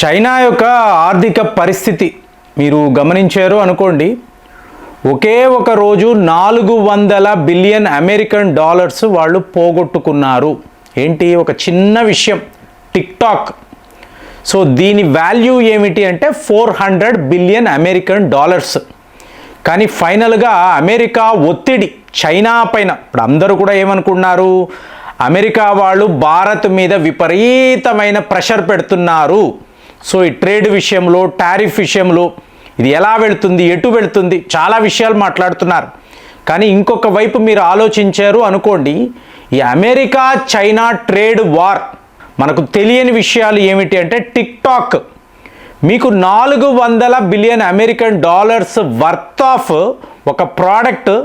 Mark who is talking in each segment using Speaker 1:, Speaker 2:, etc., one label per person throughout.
Speaker 1: China యొక్క ఆర్థిక పరిస్థితి మీరు గమనించారు అనుకోండి. ఒకే ఒక రోజు 400 బిలియన్ అమెరికన్ డాలర్స్ వాళ్ళు పోగొట్టుకున్నారు. ఏంటి ఒక చిన్న విషయం, టిక్టాక్. సో దీని వాల్యూ ఏమిటి అంటే 400 బిలియన్ అమెరికన్ డాలర్స్. కానీ ఫైనల్గా అమెరికా ఒత్తిడి చైనా పైన, ఇప్పుడు అందరూ కూడా ఏమనుకున్నారు, అమెరికా వాళ్ళు భారత్ మీద విపరీతమైన ప్రెషర్ పెడుతున్నారు. సో ఈ ట్రేడ్ విషయంలో, టారిఫ్ విషయంలో ఇది ఎలా వెళుతుంది, ఎటు వెళుతుంది, చాలా విషయాలు మాట్లాడుతున్నారు. కానీ ఇంకొక వైపు మీరు ఆలోచించారు అనుకోండి, ఈ అమెరికా చైనా ట్రేడ్ వార్, మనకు తెలియని విషయాలు ఏమిటి అంటే టిక్టాక్ మీకు 400 billion American dollars worth of ఒక ప్రోడక్ట్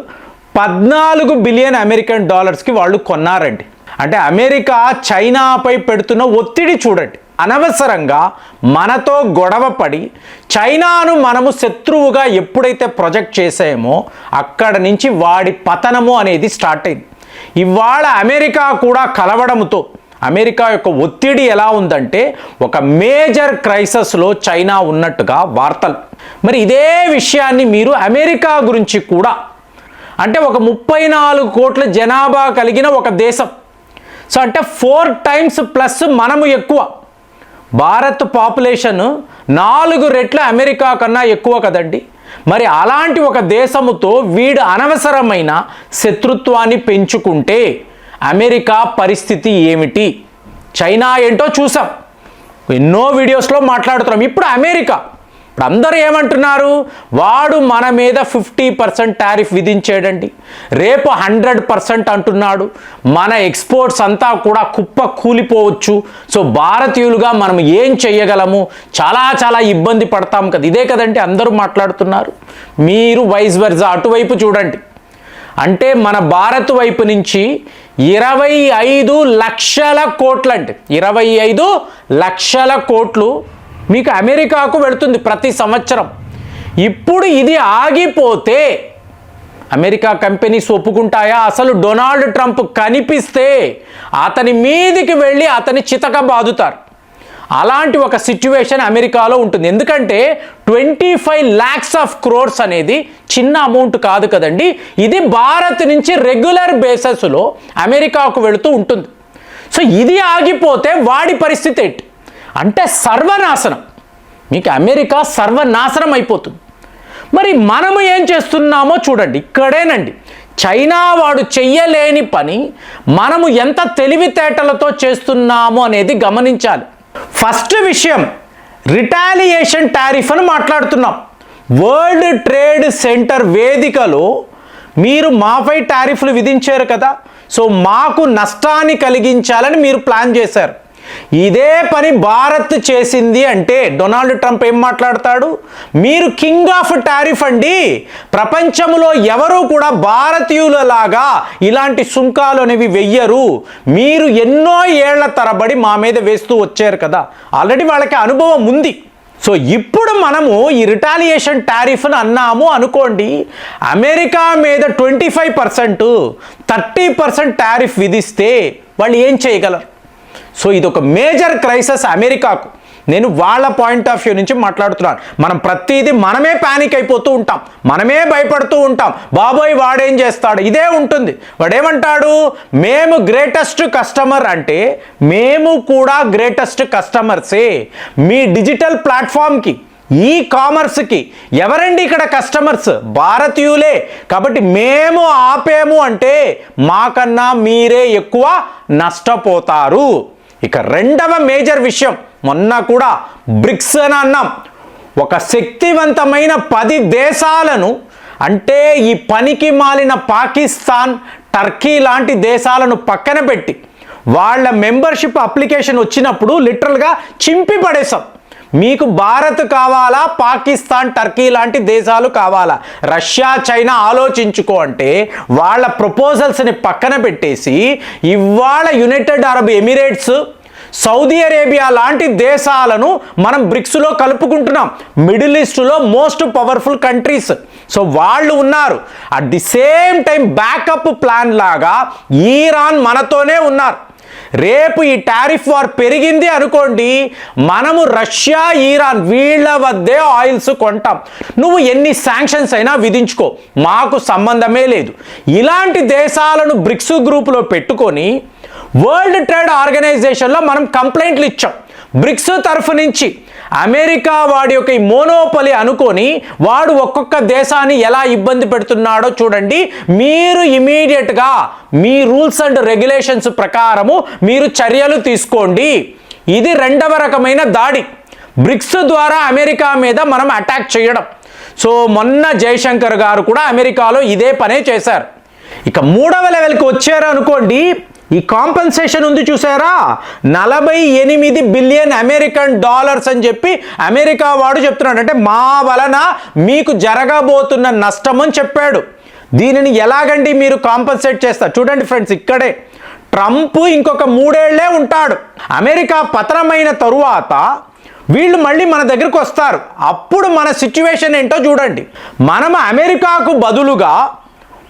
Speaker 1: 14 బిలియన్ అమెరికన్ డాలర్స్కి వాళ్ళు కొన్నారండి. అంటే అమెరికా చైనాపై పెడుతున్న ఒత్తిడి చూడండి. అనవసరంగా మనతో గొడవ పడి చైనాను మనము శత్రువుగా ఎప్పుడైతే ప్రొజెక్ట్ చేసామో అక్కడ నుంచి వాడి పతనము అనేది స్టార్ట్ అయింది. ఇవాళ అమెరికా కూడా కలవడంతో అమెరికా యొక్క ఒత్తిడి ఎలా ఉందంటే ఒక మేజర్ క్రైసిస్లో చైనా ఉన్నట్టుగా వార్తలు. మరి ఇదే విషయాన్ని మీరు అమెరికా గురించి కూడా, అంటే ఒక 34 కోట్ల జనాభా కలిగిన ఒక దేశం, సో అంటే 4 టైమ్స్ ప్లస్ మనము ఎక్కువ, భారత్ పాపులేషన్ 4 రెట్ల అమెరికా కన్నా ఎక్కువ కదండి. మరి అలాంటి ఒక దేశముతో వీడు అనవసరమైన శత్రుత్వాన్ని పెంచుకుంటే అమెరికా పరిస్థితి ఏమిటి? చైనా ఏంటో చూసాం, ఎన్నో వీడియోస్లో మాట్లాడుతున్నాం. ఇప్పుడు అమెరికా, ఇప్పుడు అందరూ ఏమంటున్నారు, వాడు మన మీద 50% టారిఫ్ విధించాడండి, రేపు 100% అంటున్నాడు, మన ఎక్స్పోర్ట్స్ అంతా కూడా కుప్ప కూలిపోవచ్చు. సో భారతీయులుగా మనం ఏం చెయ్యగలము, చాలా ఇబ్బంది పడతాం కదా, ఇదే కదండి అందరూ మాట్లాడుతున్నారు. మీరు వైస్ వర్సా అటువైపు చూడండి. అంటే మన భారత్ వైపు నుంచి 25 లక్షల కోట్లు, అంటే 25 లక్షల కోట్లు మీకు అమెరికాకు వెళుతుంది ప్రతి సంవత్సరం. ఇప్పుడు ఇది ఆగిపోతే అమెరికా కంపెనీస్ ఒప్పుకుంటాయా? అసలు డొనాల్డ్ ట్రంప్ కనిపిస్తే అతని మీదికి వెళ్ళి అతని చితక బాదుతారు. అలాంటి ఒక సిచ్యువేషన్ అమెరికాలో ఉంటుంది. ఎందుకంటే 25 lakhs of crores అనేది చిన్న అమౌంట్ కాదు కదండి. ఇది భారత్ నుంచి రెగ్యులర్ బేసిస్లో అమెరికాకు వెళుతూ ఉంటుంది. సో ఇది ఆగిపోతే వాడి పరిస్థితి ఏంటి అంటే సర్వనాశనం, మీకు అమెరికా సర్వనాశనం అయిపోతుంది. మరి మనము ఏం చేస్తున్నామో చూడండి, ఇక్కడేనండి చైనా వాడు చెయ్యలేని పని మనము ఎంత తెలివితేటలతో చేస్తున్నామో అనేది గమనించాలి. ఫస్ట్ విషయం, రిటాలియేషన్ టారిఫ్ అని మాట్లాడుతున్నాం. వరల్డ్ ట్రేడ్ సెంటర్ వేదికలో మీరు మాపై టారిఫ్లు విధించారు కదా, సో మాకు నష్టాన్ని కలిగించాలని మీరు ప్లాన్ చేశారు. ఇదే పని భారత్ చేసింది అంటే డొనాల్డ్ ట్రంప్ ఏం మాట్లాడతాడు, మీరు కింగ్ ఆఫ్ టారిఫ్ అండి, ప్రపంచంలో ఎవరు కూడా భారతీయులలాగా ఇలాంటి సుంకాలు అనేవి వెయ్యరు, మీరు ఎన్నో ఏళ్ల తరబడి మా మీద వేస్తూ వచ్చారు కదా, ఆల్రెడీ వాళ్ళకి అనుభవం ఉంది. సో ఇప్పుడు మనము ఈ రిటాలియేషన్ టారిఫ్ను అన్నాము అనుకోండి, అమెరికా మీద 25%, 30% టారిఫ్ విధిస్తే వాళ్ళు ఏం చేయగలరు? సో ఇది ఒక మేజర్ క్రైసిస్ అమెరికాకు. నేను వాళ్ళ పాయింట్ ఆఫ్ వ్యూ నుంచి మాట్లాడుతున్నాను. మనం ప్రతిదీ మనమే ప్యానిక్ అయిపోతూ ఉంటాం, మనమే భయపడుతూ ఉంటాం, బాబోయ్ వాడేం చేస్తాడు, ఇదే ఉంటుంది. వాడేమంటాడు, మేము గ్రేటెస్ట్ కస్టమర్ అంటే మేము కూడా గ్రేటెస్ట్ కస్టమర్సే. మీ డిజిటల్ ప్లాట్ఫామ్కి, ఈ కామర్స్కి ఎవరండి ఇక్కడ కస్టమర్స్? భారతీయులే. కాబట్టి మేము ఆపేము అంటే మాకన్నా మీరే ఎక్కువ నష్టపోతారు. ఇక రెండవ మేజర్ విషయం, మొన్న కూడా బ్రిక్స్ అని అన్నాం, ఒక శక్తివంతమైన 10 దేశాలను, అంటే ఈ పనికి మాలిన పాకిస్తాన్, టర్కీ లాంటి దేశాలను పక్కన పెట్టి వాళ్ళ మెంబర్షిప్ అప్లికేషన్ వచ్చినప్పుడు లిటరల్గా చింపి పడేసాం. మీకు భారత్ కావాలా, పాకిస్తాన్, టర్కీ లాంటి దేశాలు కావాలా? రష్యా, చైనా ఆలోచించుకో అంటే వాళ్ళ ప్రపోజల్స్ని పక్కన పెట్టేసి ఇవాళ United Arab Emirates, Saudi Arabia లాంటి దేశాలను మనం బ్రిక్స్లో కలుపుకుంటున్నాం. మిడిల్ ఈస్ట్లో మోస్ట్ పవర్ఫుల్ కంట్రీస్, సో వాళ్ళు ఉన్నారు. At the same time backup plan లాగా ఈరాన్ మనతోనే ఉన్నారు. రేపు ఈ టారిఫ్ వార్ పెరిగింది అనుకోండి, మనము రష్యా ఇరాన్ వీళ్ళ వద్దే ఆయిల్స్ కొంటాం. నువ్వు ఎన్ని శాంక్షన్స్ అయినా విధించుకో, మాకు సంబంధమే లేదు. ఇలాంటి దేశాలను బ్రిక్స్ గ్రూపులో పెట్టుకొని వరల్డ్ ట్రేడ్ ఆర్గనైజేషన్లో మనం కంప్లైంట్లు ఇచ్చాం. బ్రిక్స్ తరఫు నుంచి అమెరికా వాడి యొక్క ఈ మోనోపలి అనుకొని వాడు ఒక్కొక్క దేశాన్ని ఎలా ఇబ్బంది పెడుతున్నాడో చూడండి. మీరు ఇమీడియట్గా మీ రూల్స్ అండ్ రెగ్యులేషన్స్ ప్రకారము మీరు చర్యలు తీసుకోండి. ఇది రెండవ రకమైన దాడి, బ్రిక్స్ ద్వారా అమెరికా మీద మనం అటాక్ చేయడం. సో మొన్న జయశంకర్ గారు కూడా అమెరికాలో ఇదే పనే చేశారు. ఇక మూడవ లెవెల్కి వచ్చారు అనుకోండి, ఈ కాంపెన్సేషన్ ఉంది చూసారా, 48 బిలియన్ అమెరికన్ డాలర్స్ అని చెప్పి అమెరికా వాడు చెప్తున్నాడు. అంటే మా వలన మీకు జరగబోతున్న నష్టం అని చెప్పాడు. దీనిని ఎలాగండి మీరు కాంపెన్సేట్ చేస్తారు? చూడండి ఫ్రెండ్స్, ఇక్కడే ట్రంప్ ఇంకొక 3 ఏళ్లే ఉంటాడు. అమెరికా పతనమైన తరువాత వీళ్ళు మళ్ళీ మన దగ్గరకు వస్తారు. అప్పుడు మన సిచ్యువేషన్ ఏంటో చూడండి. మనం అమెరికాకు బదులుగా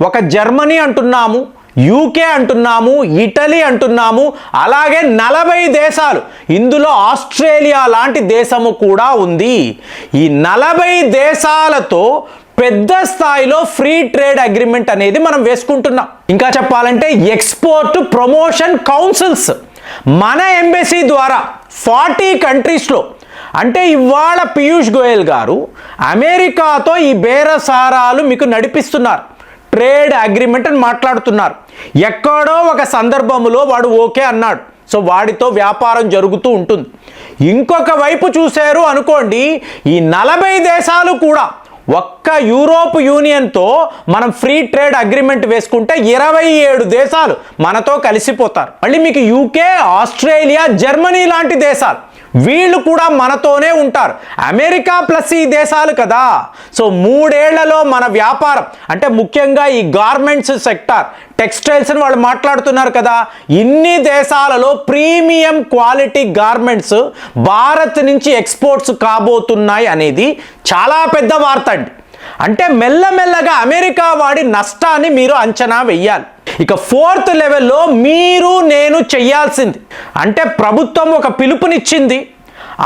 Speaker 1: ఒక జర్మనీ అంటున్నాము, యూకే అంటున్నాము, ఇటలీ అంటున్నాము, అలాగే 40 దేశాలు, ఇందులో ఆస్ట్రేలియా లాంటి దేశము కూడా ఉంది. ఈ 40 దేశాలతో పెద్ద స్థాయిలో ఫ్రీ ట్రేడ్ అగ్రిమెంట్ అనేది మనం వేసుకుంటున్నాం. ఇంకా చెప్పాలంటే ఎక్స్పోర్ట్ ప్రమోషన్ కౌన్సిల్స్ మన ఎంబసీ ద్వారా 40 కంట్రీస్లో, అంటే ఇవాళ పీయూష్ గోయల్ గారు అమెరికాతో ఈ బేరసారాలు మీకు నడిపిస్తున్నారు, ట్రేడ్ అగ్రిమెంట్ అని మాట్లాడుతున్నారు. ఎక్కడో ఒక సందర్భంలో వాడు ఓకే అన్నాడు, సో వాడితో వ్యాపారం జరుగుతూ ఉంటుంది. ఇంకొక వైపు చూశారు అనుకోండి, ఈ 40 దేశాలు కూడా ఒక్క యూరోప్ యూనియన్తో మనం ఫ్రీ ట్రేడ్ అగ్రిమెంట్ వేసుకుంటే 27 దేశాలు మనతో కలిసిపోతారు. మళ్ళీ మీకు యూకే, ఆస్ట్రేలియా, జర్మనీ లాంటి దేశాలు వీళ్ళు కూడా మనతోనే ఉంటారు. అమెరికా ప్లస్ ఈ దేశాలు కదా. సో 3 ఏళ్లలో మన వ్యాపారం, అంటే ముఖ్యంగా ఈ గార్మెంట్స్ సెక్టార్, టెక్స్టైల్స్ అని వాళ్ళు మాట్లాడుతున్నారు కదా, ఇన్ని దేశాలలో ప్రీమియం క్వాలిటీ గార్మెంట్స్ భారత్ నుంచి ఎక్స్పోర్ట్స్ కాబోతున్నాయి అనేది చాలా పెద్ద వార్త అండి. అంటే మెల్లమెల్లగా అమెరికా వాడి నష్టాన్ని మీరు అంచనా వెయ్యాలి. ఇక 4th లెవెల్లో మీరు నేను చెయ్యాల్సింది, అంటే ప్రభుత్వం ఒక పిలుపునిచ్చింది,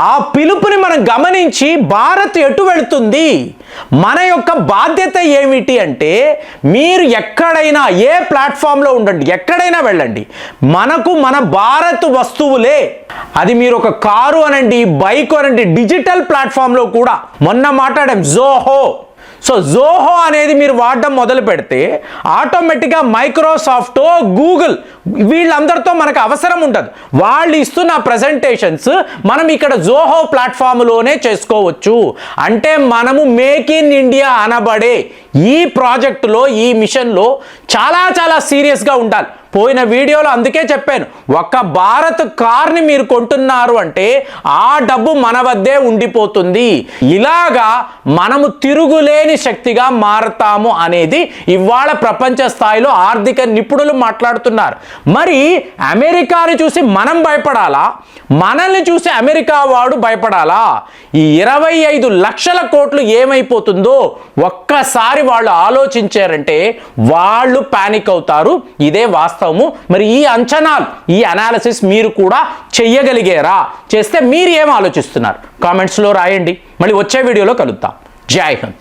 Speaker 1: ఆ పిలుపుని మనం గమనించి భారత్ ఎటు వెళుతుంది, మన యొక్క బాధ్యత ఏమిటి అంటే, మీరు ఎక్కడైనా ఏ ప్లాట్ఫామ్లో ఉండండి, ఎక్కడైనా వెళ్ళండి, మనకు మన భారత్ వస్తువులే, అది మీరు ఒక కారు అనండి, బైక్ అనండి, డిజిటల్ ప్లాట్ఫామ్లో కూడా మొన్న మాట్లాడాం జోహో. సో జోహో అనేది మీరు వాడడం మొదలు పెడితే ఆటోమేటిక్గా మైక్రోసాఫ్ట్, గూగుల్ వీళ్ళందరితో మనకు అవసరం ఉండదు. వాళ్ళు ఇస్తున్న ప్రజెంటేషన్స్ మనం ఇక్కడ జోహో ప్లాట్ఫామ్లోనే చేసుకోవచ్చు. అంటే మనము మేక్ ఇన్ ఇండియా అనబడే ఈ ప్రాజెక్టులో, ఈ మిషన్లో చాలా చాలా సీరియస్గా ఉండాలి. పోయిన వీడియోలో అందుకే చెప్పాను, ఒక్క భారత్ కార్ని మీరు కొంటున్నారు అంటే ఆ డబ్బు మన వద్దే ఉండిపోతుంది. ఇలాగా మనము తిరుగులేని శక్తిగా మారతాము అనేది ఇవాళ ప్రపంచ స్థాయిలో ఆర్థిక నిపుణులు మాట్లాడుతున్నారు. మరి అమెరికాని చూసి మనం భయపడాలా, మనల్ని చూసి అమెరికా వాడు భయపడాలా? ఈ 25 లక్షల కోట్లు ఏమైపోతుందో ఒక్కసారి వాళ్ళు ఆలోచించారంటే వాళ్ళు పానిక్ అవుతారు. ఇదే వాస్తవము. మరి ఈ అంచనాలు, ఈ అనాలిసిస్ మీరు కూడా చెయ్యగలిగారా? చేస్తే మీరు ఏం ఆలోచిస్తున్నారు? కామెంట్స్లో రాయండి. మళ్ళీ వచ్చే వీడియోలో కలుద్దాం. జై హింద్.